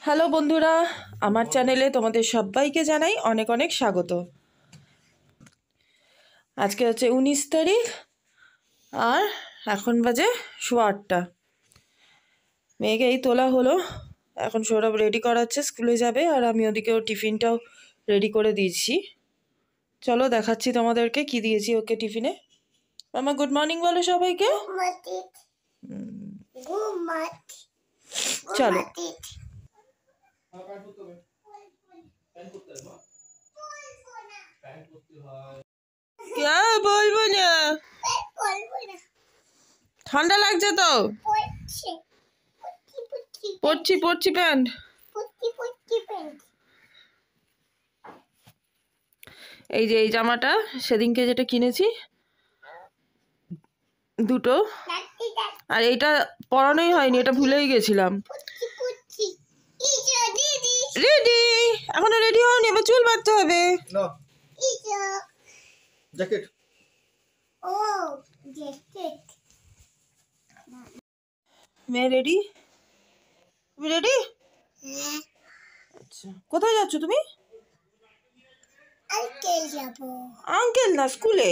Hello বন্ধুরা, আমার চ্যানেলে তোমাদের সবাইকে জানাই অনেক অনেক স্বাগত। আজকে হচ্ছে 19 তারিখ আর এখন বাজে 8:15। মেয়েকে এই তোলা হলো, এখন সৌরভ রেডি করাচ্ছে, স্কুলে যাবে। আর আমি ওদিকেও টিফিনটাও রেডি করে দিয়েছি। চলো দেখাচ্ছি তোমাদেরকে কি দিয়েছি ওকে টিফিনে। মামা গুড মর্নিং বলো সবাইকে। চলো क्या বলবো না, ঠান্ডা লাগছে তো। পড়ছি প্যান্ট। এই যে এই জামাটা সেদিনকে যেটা কিনেছি দুটো, আর এইটা পরানোই হয়নি, এটা ভুলেই গেছিলাম। রেডি? এখনো রেডি হওনি, এবার চুল বাঁধতে হবে। জ্যাকেট। মেয়ে রেডি? তুমি রেডি? আচ্ছা, কোথায় যাচ্ছ তুমি? আঙ্কেল যাব। আঙ্কেল না, স্কুলে।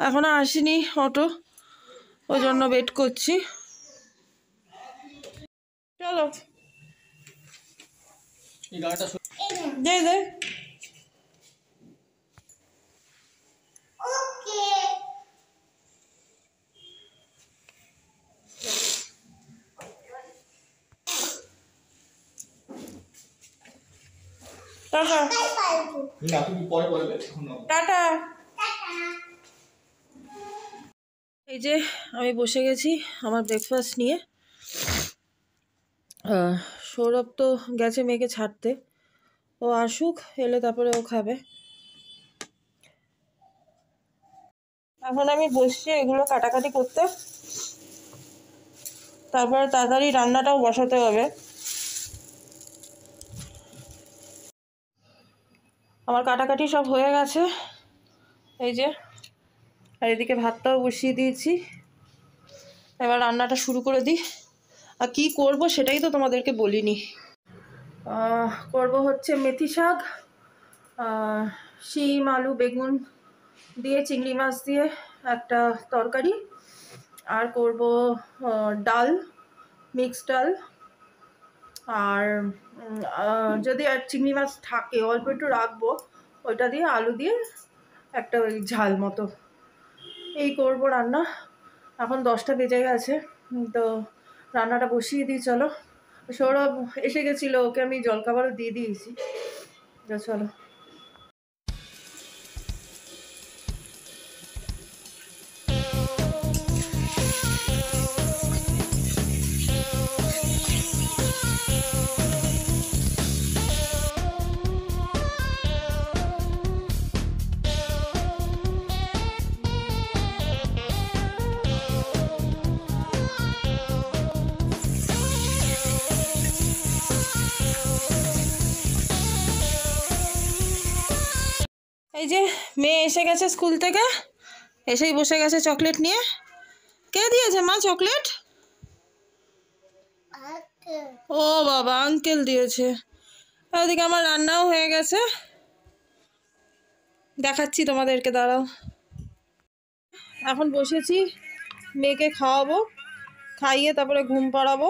এখনো আসেনি অটো, ওই জন্য ওয়েট করছি। চলো দে দে। Tata tata. এই যে আমি বসে গেছি আমার ব্রেকফাস্ট নিয়ে। সৌরভ তো গেছে মেয়েকে ছাড়তে, ও আসুক, এলে তারপরে ও খাবে। এখন আমি বসছি এগুলো কাটাকাটি করতে, তারপরে তাড়াতাড়ি রান্নাটাও বসাতে হবে। আমার কাটাকাটি সব হয়ে গেছে, এই যে। আর এদিকে ভাতটাও বসিয়ে দিয়েছি, এবার রান্নাটা শুরু করে দিই। আর কি করব সেটাই তো তোমাদেরকে বলিনি। করব হচ্ছে মেথি শাক, শিম আলু বেগুন দিয়ে চিংড়ি মাছ দিয়ে একটা তরকারি, আর করব ডাল, মিক্স ডাল। আর যদি আর চিংড়ি মাছ থাকে অল্প একটু রাখবো, ওইটা দিয়ে আলু দিয়ে একটা ওই ঝাল মতো, এই করব রান্না। এখন 10টা বেজে গেছে, তো রান্নাটা বসিয়ে দিই। চলো, সৌরভ এসে গেছিলো, ওকে আমি জলখাবারও দিয়ে দিয়েছি। চলো। এই যে মেয়ে এসে গেছে স্কুল থেকে, এসেই বসে গেছে চকলেট নিয়ে। কে দিয়েছে মা চকলেট? ও বাবা, আঙ্কেল দিয়েছে। ওদিকে আমার রান্নাও হয়ে গেছে, দেখাচ্ছি তোমাদেরকে, দাঁড়াও। এখন বসেছি, মেয়েকে খাওয়াবো, খাইয়ে তারপরে ঘুম পাড়াবো।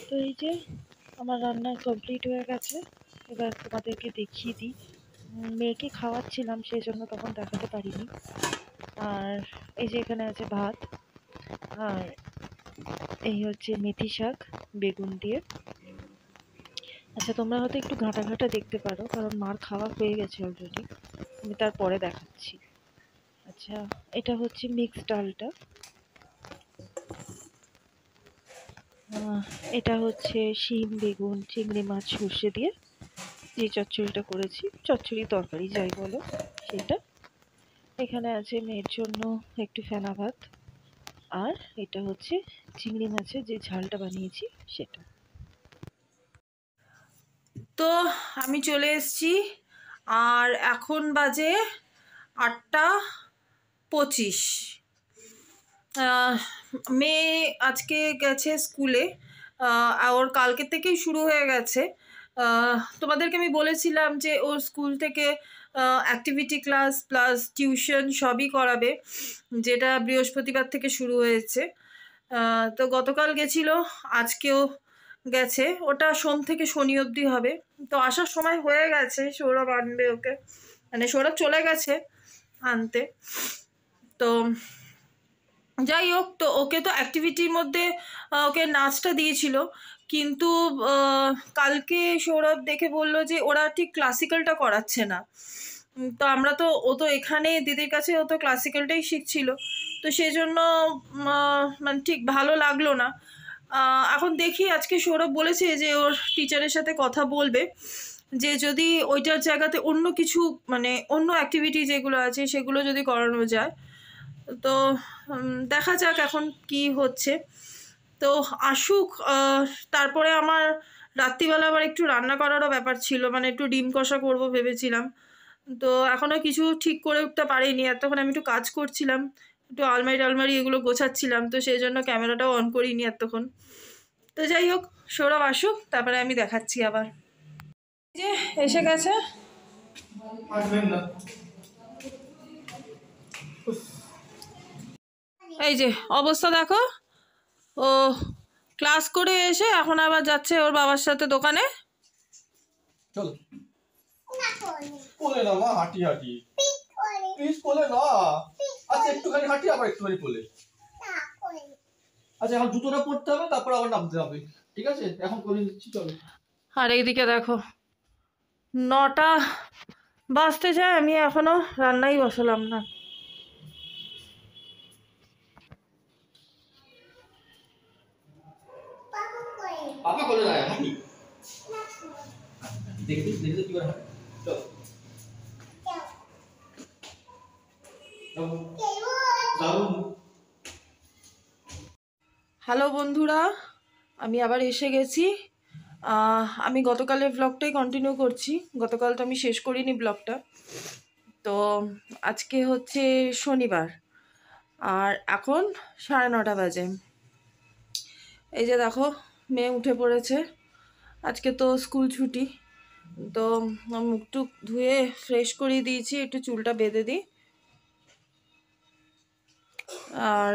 তো এই যে আমার রান্না কমপ্লিট হয়ে গেছে, এবার তোমাদেরকে দেখিয়ে দিই। মেয়েকে খাওয়াচ্ছিলাম, সেই জন্য তখন দেখাতে পারিনি। আর এই যে এখানে আছে ভাত, আর এই হচ্ছে মেথি শাক বেগুন দিয়ে। আচ্ছা, তোমরা হয়তো একটু ঘাঁটা ঘাঁটা দেখতে পারো, কারণ মার খাওয়া হয়ে গেছে অলরেডি, আমি তারপরে দেখাচ্ছি। আচ্ছা, এটা হচ্ছে মিক্স ডালটা, এটা হচ্ছে শিম বেগুন চিংড়ি মাছ সর্ষে দিয়ে যে চচ্চড়িটা করেছি, চচ্চড়ি তরকারি যাই বলো সেটা। এখানে আছে মেয়ের জন্য একটু ফেনা ভাত, আর এটা হচ্ছে চিংড়ি মাছের যে ঝালটা বানিয়েছি সেটা। তো আমি চলে এসেছি, আর এখন বাজে 8:25। মেয়ে আজকে গেছে স্কুলে, ওর কালকে থেকেই শুরু হয়ে গেছে। তোমাদেরকে আমি বলেছিলাম যে ওর স্কুল থেকে অ্যাক্টিভিটি ক্লাস প্লাস টিউশন সবই করাবে, যেটা বৃহস্পতিবার থেকে শুরু হয়েছে। তো গতকাল গেছিল, আজকেও গেছে। ওটা সোম থেকে শনি অবধি হবে। তো আসার সময় হয়ে গেছে, সৌরভ আনবে ওকে, মানে সৌরভ চলে গেছে আনতে। তো যাই হোক, তো ওকে তো অ্যাক্টিভিটির মধ্যে ওকে নাচটা দিয়েছিল, কিন্তু কালকে সৌরভ দেখে বলল যে ওরা ঠিক ক্লাসিক্যালটা করাচ্ছে না। তো আমরা তো, ও তো এখানে দিদির কাছে ও তো ক্লাসিক্যালটাই শিখছিল, তো সেই জন্য মানে ঠিক ভালো লাগলো না। এখন দেখি, আজকে সৌরভ বলেছে যে ওর টিচারের সাথে কথা বলবে, যে যদি ওইটার জায়গাতে অন্য কিছু, মানে অন্য অ্যাক্টিভিটি যেগুলো আছে সেগুলো যদি করানো যায়। তো দেখা যাক এখন কি হচ্ছে। তো আসুক, তারপরে আমার রাত্রিবেলা আবার একটু রান্না করারও ব্যাপার ছিল, মানে একটু ডিম কষা করবো ভেবেছিলাম। তো এখনও কিছু ঠিক করে উঠতে পারিনি, এতক্ষণ আমি একটু কাজ করছিলাম, একটু আলমারি এগুলো গোছাচ্ছিলাম, তো সেই জন্য ক্যামেরাটাও অন করিনি এতক্ষণ। তো যাই হোক, সৌরভ আসুক, তারপরে আমি দেখাচ্ছি আবার। যে এসে গেছে, এই যে অবস্থা দেখো। ও ক্লাস করে এসে এখন আবার যাচ্ছে ওর বাবার সাথে দোকানে। চলো কোলে না মা, হাঁটি হাঁটি প্লিজ, কোলে না। আচ্ছা একটুখানি হাঁটি, আবার একটুখানি কোলে। আচ্ছা এখন জুতোটা পরতে হবে, তারপর আবার নামতে হবে, ঠিক আছে? এখন করে দিচ্ছি, চলো। আর এইদিকে দেখো 9টা বাজতে যায়, আমি এখনো রান্নাই বসালাম না। পাপা কোলে যায়, হাঁটি দেখি দেখি কি করে হাঁটে। চলো হ্যালো বন্ধুরা, আমি আবার এসে গেছি। আমি গতকালের ব্লগটাই কন্টিনিউ করছি, গতকাল তো আমি শেষ করিনি ব্লগটা। তো আজকে হচ্ছে শনিবার, আর এখন 9:30 বাজে। এই যে দেখো, মেয়ে উঠে পড়েছে, আজকে তো স্কুল ছুটি। তো মুখ টুক ধুয়ে ফ্রেশ করিয়ে দিয়েছি, একটু চুলটা বেঁধে দিই। আর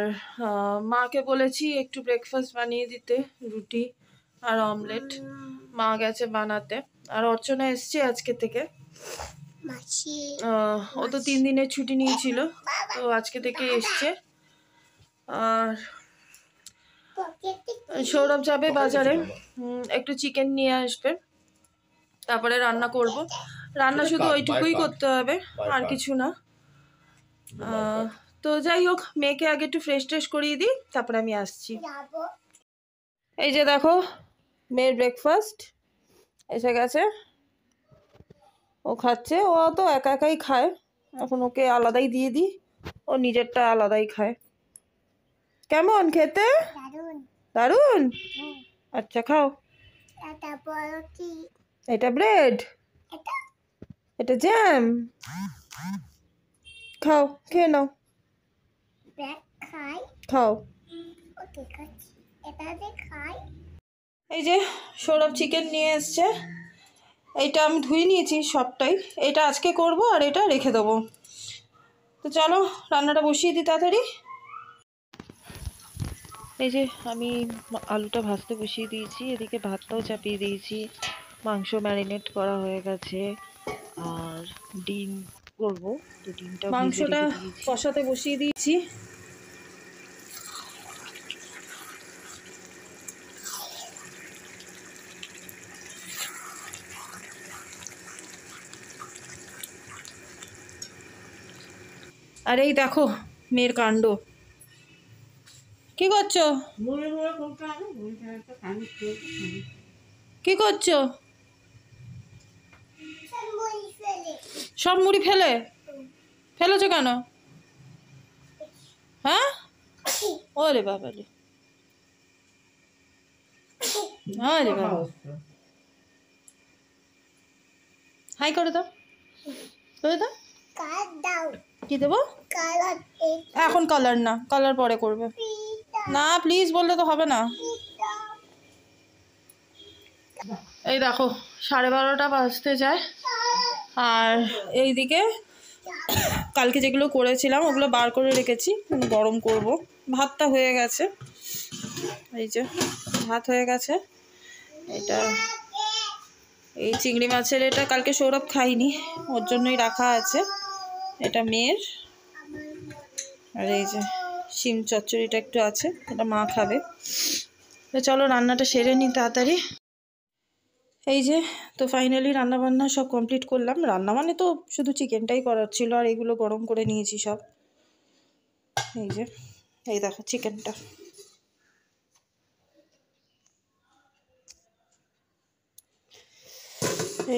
মাকে বলেছি একটু ব্রেকফাস্ট বানিয়ে দিতে, রুটি আর অমলেট। মা গেছে বানাতে। আর অর্চনা এসছে আজকে থেকে, ও তো 3 দিনের ছুটি নিয়েছিল, তো আজকে থেকে এসছে। আর সৌরভ যাবে বাজারে, একটু চিকেন নিয়ে আসবে, তারপরে রান্না করব। রান্না শুধু ওইটুকুই করতে হবে, আর কিছু না। তো যাই হোক, মেয়েকে আগে একটু ফ্রেশ ট্রেশ করিয়ে দিই, তারপরে আমি আসছি। এই যে দেখো, মেয়ের ব্রেকফাস্ট এসে গেছে, ও খাচ্ছে। ও তো একা একাই খায়, এখন ওকে আলাদাই দিয়ে দিই, ও নিজেরটা আলাদাই খায়। কেমন খেতে? দারুন। আচ্ছা খাও। এটা ব্রেড, এটা জ্যাম, খাও, খেয়ে নাও, খাও। এই যে সৌরভ চিকেন নিয়ে এসছে, এইটা আমি ধুয়ে নিয়েছি সবটাই, এটা আজকে করব আর এটা রেখে দেবো। তো চলো রান্নাটা বসিয়ে দিই তাড়াতাড়ি। এই যে আমি আলুটা ভাজতে বসিয়ে দিয়েছি, এদিকে ভাতটাও চাপিয়ে দিয়েছি, মাংস ম্যারিনেট করা হয়ে গেছে, আর ডিম করব, তো ডিমটা মাংসটা কষাতে বসিয়ে দিয়েছি। আর এই দেখো মেয়ের কাণ্ড, কি করছো? কি করছো? সব মুড়ি ফেলে ফেলেছো কেন? হ্যাঁ, ওরে বাবা রে, আরে বাবা, হাই করে দাও, করে দাও। কি দেবো? এখন কালার না, কালার পরে করবে। না প্লিজ বললে তো হবে না। এই দেখো 12:30 বাজতে যায়, আর এইদিকে কালকে যেগুলো করেছিলাম ওগুলো বার করে রেখেছি, গরম করব। ভাতটা হয়ে গেছে, এই যে ভাত হয়ে গেছে। এটা এই চিংড়ি মাছের, এটা কালকে সৌরভ খাইনি, ওর জন্যই রাখা আছে। এটা মেয়ের। আর এই যে শিম চচ্চড়িটা একটু আছে, এটা মা খাবে। তো চলো রান্নাটা সেরে নিই তাড়াতাড়ি। এই যে তো ফাইনালি রান্নাবান্না সব কমপ্লিট করলাম। রান্না মানে তো শুধু চিকেনটাই করার ছিল, আর এগুলো গরম করে নিয়েছি সব। এই যে এই দেখো চিকেনটা,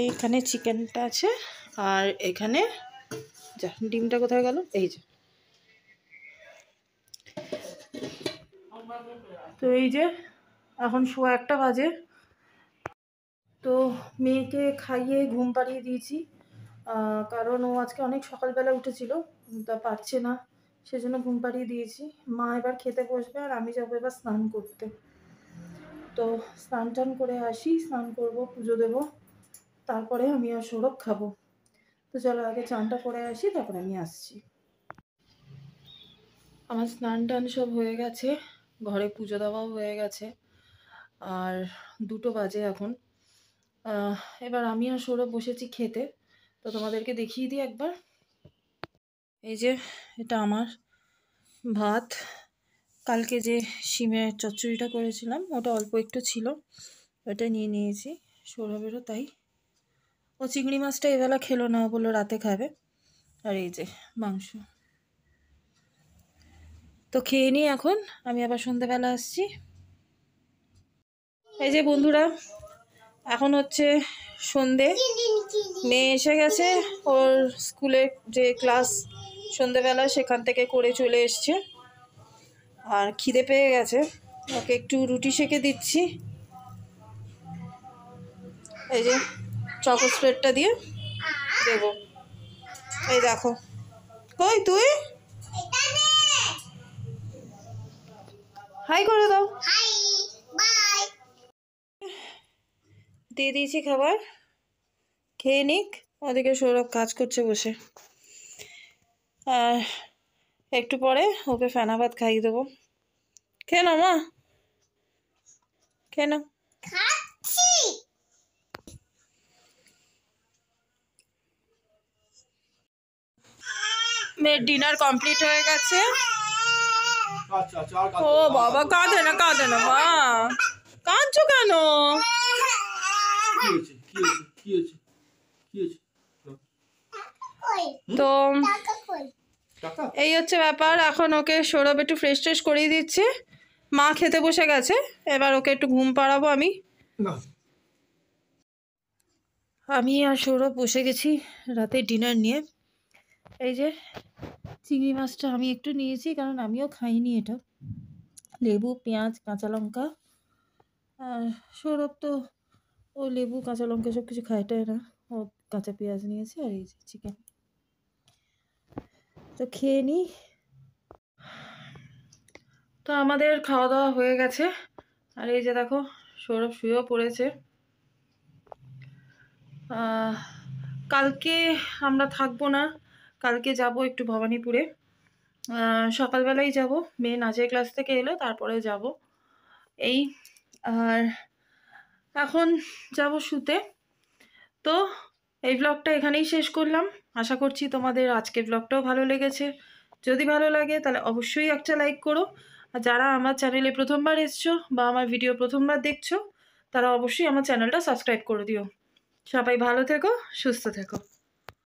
এইখানে চিকেনটা আছে, আর এখানে যা ডিমটা কোথায় গেল, এই যে। তো এই যে এখন 1:15 বাজে। তো মেয়েকে খাইয়ে ঘুম পাড়িয়ে দিয়েছি, কারণ ও আজকে অনেক সকালবেলা উঠেছিল, তা পারছে না, সেজন্য ঘুম পাড়িয়ে দিয়েছি। মা এবার খেতে বসবে, আর আমি যাবো এবার স্নান করতে। তো স্নান টান করে আসি, স্নান করব, পুজো দেব, তারপরে আমি আর সৌরভ খাবো। তো চলো আগে চানটা করে আসি, তারপরে আমি আসছি। আমার স্নান টান সব হয়ে গেছে, ঘরে পুজো দেওয়াও হয়ে গেছে, আর 2টো বাজে এখন। এবার আমি আর সৌরভ বসেছি খেতে। তো তোমাদেরকে দেখিয়ে দিই একবার। এই যে এটা আমার ভাত, কালকে যে শিমের চচ্চড়িটা করেছিলাম ওটা অল্প একটু ছিল, ওটা নিয়ে নিয়েছি। সৌরভেরও তাই, ও চিংড়ি মাছটা এবেলা খেলো না, বললো রাতে খাবে। আর এই যে মাংস। তো খেয়ে নিই এখন, আমি আবার সন্ধ্যেবেলা আসছি। এই যে বন্ধুরা, এখন হচ্ছে সন্ধে, মেয়ে এসে গেছে, ওর স্কুলে যে ক্লাস সন্ধেবেলা সেখান থেকে করে চলে এসছে, আর খিদে পেয়ে গেছে, ওকে একটু রুটি সেঁকে দিচ্ছি। এই যে চকো স্প্রেডটা দিয়ে দেবো। এই দেখো, কই তুই, হাই করে দাও। দিয়ে দিয়েছি খাবার, খেয়ে নিক। ওদিকে সৌরভ কাজ করছে বসে, আর একটু পরে ওকে ফেনা ভাত খাইয়ে দেবো। খেয়ে নাও মা, খেয়ে নাও। মেয়ের ডিনার কমপ্লিট হয়ে গেছে। ও বাবা, কাঁদে না কাঁদে না, মা কাঁদছো কেন? তো এই হচ্ছে ব্যাপার। এখন ওকে সৌরভ একটু ফ্রেশ ট্রেশ করিয়ে দিচ্ছে, মা খেতে বসে গেছে, এবার ওকে একটু ঘুম পাড়াবো আমি। আমি আর সৌরভ বসে গেছি রাতে ডিনার নিয়ে। এই যে চিংড়ি মাছটা আমি একটু নিয়েছি, কারণ আমিও খাইনি এটা। লেবু, পেঁয়াজ, কাঁচা লঙ্কা, আর সৌরভ তো ও লেবু কাঁচা লঙ্কা সব কিছু খাইটাই না, ও কাঁচা পেঁয়াজ নিয়েছে। আর এই যে চিকেন, তো খেয়ে নিই। তো আমাদের খাওয়া দাওয়া হয়ে গেছে, আর এই যে দেখো সৌরভ শুয়েও পড়েছে। কালকে আমরা থাকবো না, কালকে যাব একটু ভবানীপুরে, সকালবেলাই যাব, মেয়ে নাচের ক্লাস থেকে এলে তারপরে যাব এই। আর এখন যাব শুতে। তো এই ব্লগটা এখানেই শেষ করলাম। আশা করছি তোমাদের আজকের ব্লগটাও ভালো লেগেছে। যদি ভালো লাগে তাহলে অবশ্যই একটা লাইক করো, আর যারা আমার চ্যানেলে প্রথমবার এসছো বা আমার ভিডিও প্রথমবার দেখছো তারা অবশ্যই আমার চ্যানেলটা সাবস্ক্রাইব করে দিও। সবাই ভালো থেকো, সুস্থ থেকো।